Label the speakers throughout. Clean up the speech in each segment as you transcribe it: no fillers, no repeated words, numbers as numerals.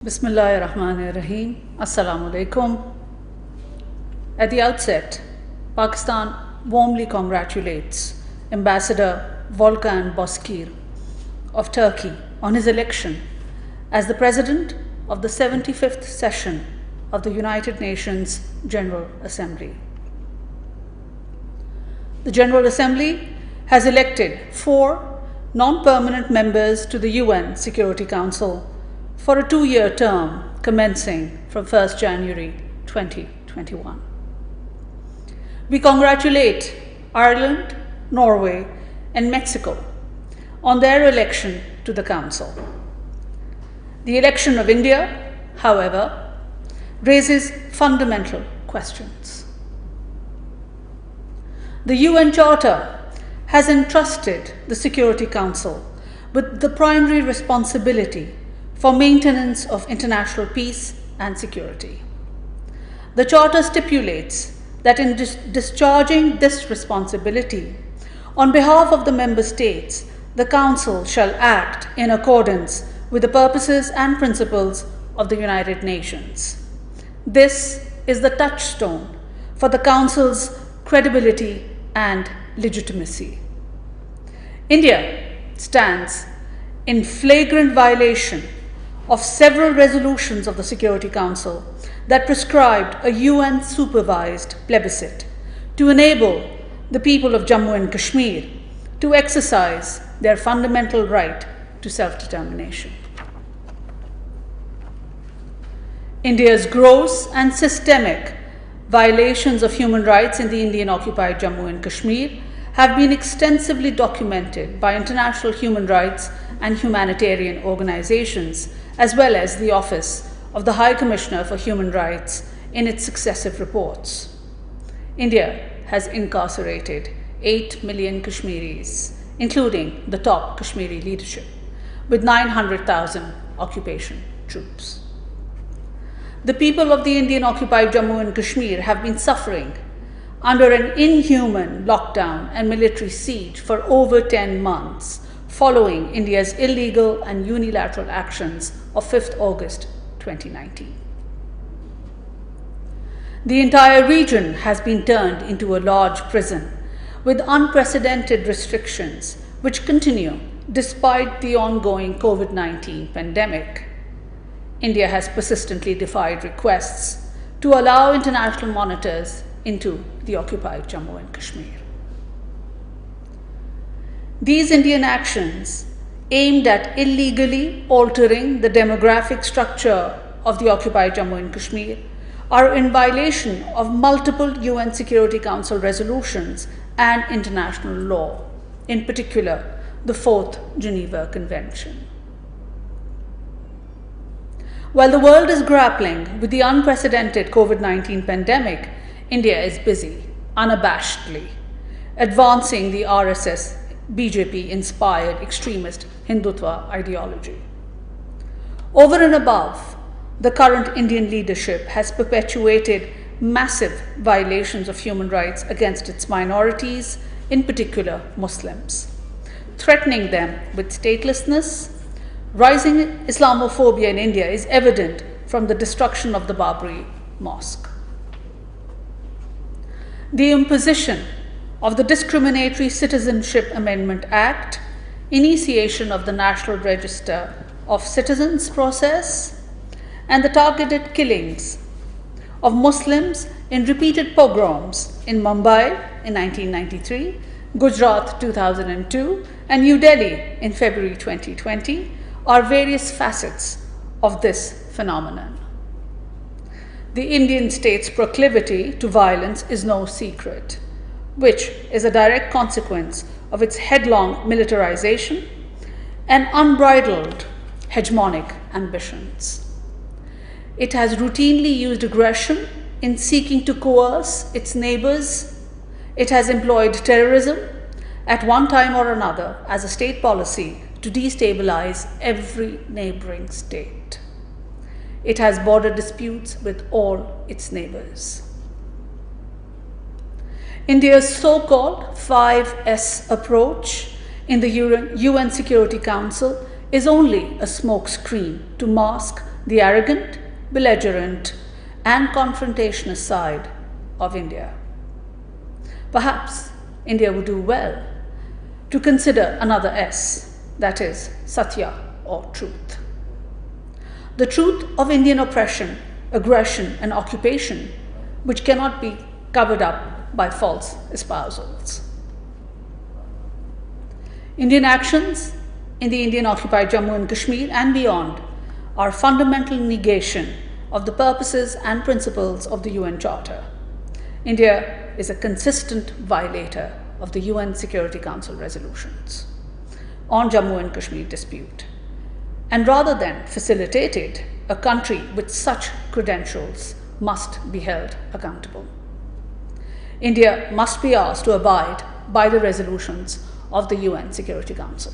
Speaker 1: Bismillahirrahmanirrahim. Assalamu alaikum. At the outset, Pakistan warmly congratulates Ambassador Volkan Bozkir of Turkey on his election as the President of the 75th session of the United Nations General Assembly. The General Assembly has elected 4 non-permanent members to the UN Security Council for a 2-year term commencing from 1st January 2021. We congratulate Ireland, Norway, and Mexico on their election to the Council. The election of India, however, raises fundamental questions. The UN Charter has entrusted the Security Council with the primary responsibility for maintenance of international peace and security. The Charter stipulates that in discharging this responsibility, on behalf of the Member States, the Council shall act in accordance with the purposes and principles of the United Nations. This is the touchstone for the Council's credibility and legitimacy. India stands in flagrant violation of several resolutions of the Security Council that prescribed a UN-supervised plebiscite to enable the people of Jammu and Kashmir to exercise their fundamental right to self-determination. India's gross and systemic violations of human rights in the Indian-occupied Jammu and Kashmir have been extensively documented by international human rights and humanitarian organizations, as well as the Office of the High Commissioner for Human Rights in its successive reports. India has incarcerated 8 million Kashmiris, including the top Kashmiri leadership, with 900,000 occupation troops. The people of the Indian-occupied Jammu and Kashmir have been suffering under an inhuman lockdown and military siege for over 10 months, following India's illegal and unilateral actions of 5th August 2019. The entire region has been turned into a large prison with unprecedented restrictions which continue despite the ongoing COVID-19 pandemic. India has persistently defied requests to allow international monitors into the occupied Jammu and Kashmir. These Indian actions, aimed at illegally altering the demographic structure of the occupied Jammu and Kashmir, are in violation of multiple UN Security Council resolutions and international law, in particular the 4th Geneva Convention. While the world is grappling with the unprecedented COVID-19 pandemic, India is busy, unabashedly, advancing the RSS BJP-inspired extremist Hindutva ideology. Over and above, the current Indian leadership has perpetuated massive violations of human rights against its minorities, in particular Muslims, threatening them with statelessness. Rising Islamophobia in India is evident from the destruction of the Babri Mosque. The imposition of the Discriminatory Citizenship Amendment Act, initiation of the National Register of Citizens process, and the targeted killings of Muslims in repeated pogroms in Mumbai in 1993, Gujarat 2002, and New Delhi in February 2020 are various facets of this phenomenon. The Indian state's proclivity to violence is no secret, which is a direct consequence of its headlong militarization and unbridled hegemonic ambitions. It has routinely used aggression in seeking to coerce its neighbors. It has employed terrorism at one time or another as a state policy to destabilize every neighboring state. It has border disputes with all its neighbors. India's so-called 5S approach in the UN Security Council is only a smokescreen to mask the arrogant, belligerent, and confrontationist side of India. Perhaps India would do well to consider another S, that is, Satya or truth. The truth of Indian oppression, aggression, and occupation, which cannot be covered up by false espousals. Indian actions in the Indian occupied Jammu and Kashmir and beyond are fundamental negation of the purposes and principles of the UN Charter. India is a consistent violator of the UN Security Council resolutions on Jammu and Kashmir dispute. And rather than facilitate it, a country with such credentials must be held accountable. India must be asked to abide by the resolutions of the UN Security Council.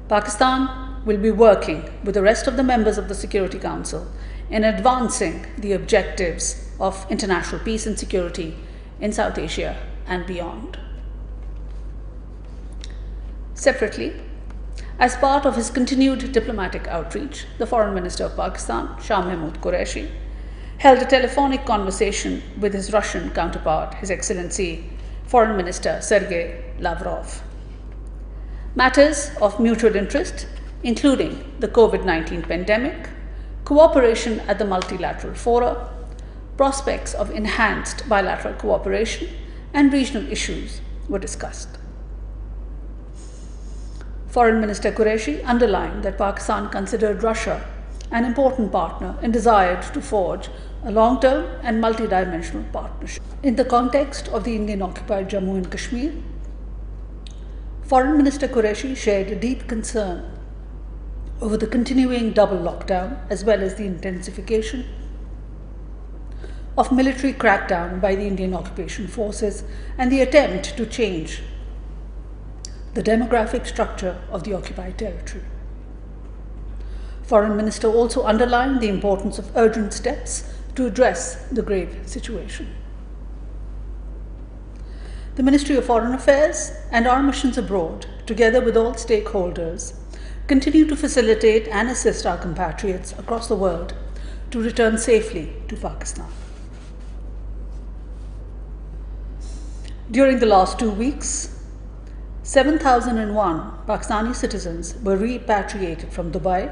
Speaker 1: Pakistan will be working with the rest of the members of the Security Council in advancing the objectives of international peace and security in South Asia and beyond. Separately, as part of his continued diplomatic outreach, the Foreign Minister of Pakistan, Shah Mahmood Qureshi, held a telephonic conversation with his Russian counterpart, His Excellency Foreign Minister Sergei Lavrov. Matters of mutual interest, including the COVID-19 pandemic, cooperation at the multilateral fora, prospects of enhanced bilateral cooperation, and regional issues were discussed. Foreign Minister Qureshi underlined that Pakistan considered Russia an important partner and desired to forge a long-term and multidimensional partnership. In the context of the Indian-occupied Jammu and Kashmir, Foreign Minister Qureshi shared a deep concern over the continuing double lockdown as well as the intensification of military crackdown by the Indian occupation forces and the attempt to change the demographic structure of the occupied territory. Foreign Minister also underlined the importance of urgent steps to address the grave situation. The Ministry of Foreign Affairs and our missions abroad, together with all stakeholders, continue to facilitate and assist our compatriots across the world to return safely to Pakistan. During the last 2 weeks, 7,001 Pakistani citizens were repatriated from Dubai,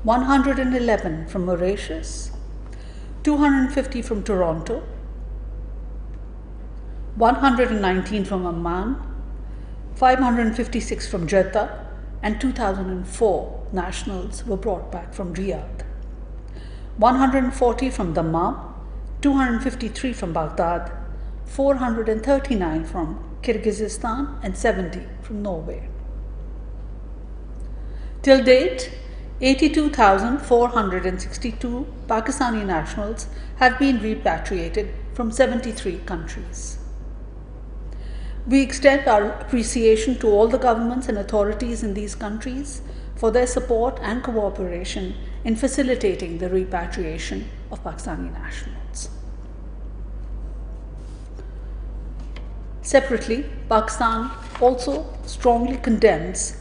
Speaker 1: 111 from Mauritius, 250 from Toronto, 119 from Amman, 556 from Jeddah, and 2,004 nationals were brought back from Riyadh, 140 from Dammam, 253 from Baghdad, 439 from Kyrgyzstan, and 70 from Norway. Till date, 82,462 Pakistani nationals have been repatriated from 73 countries. We extend our appreciation to all the governments and authorities in these countries for their support and cooperation in facilitating the repatriation of Pakistani nationals. Separately, Pakistan also strongly condemns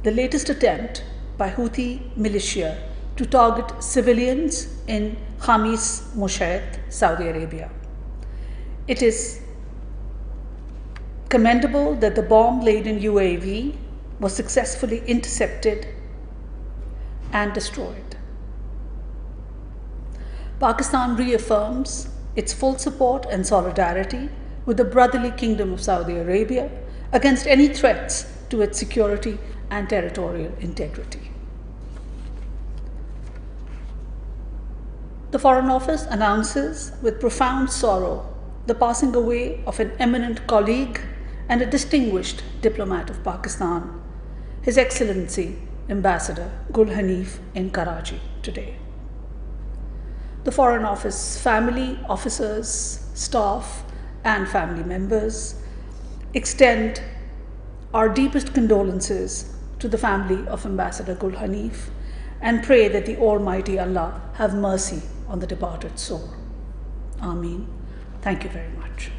Speaker 1: the latest attempt by Houthi militia to target civilians in Khamis Mushat, Saudi Arabia. It is commendable that the bomb-laden UAV was successfully intercepted and destroyed. Pakistan reaffirms its full support and solidarity with the brotherly Kingdom of Saudi Arabia against any threats to its security and territorial integrity. The Foreign Office announces with profound sorrow the passing away of an eminent colleague and a distinguished diplomat of Pakistan, His Excellency Ambassador Gul Hanif in Karachi today. The Foreign Office family, officers, staff, and family members extend our deepest condolences to the family of Ambassador Gul Hanif and pray that the Almighty Allah have mercy on the departed soul. Ameen. Thank you very much.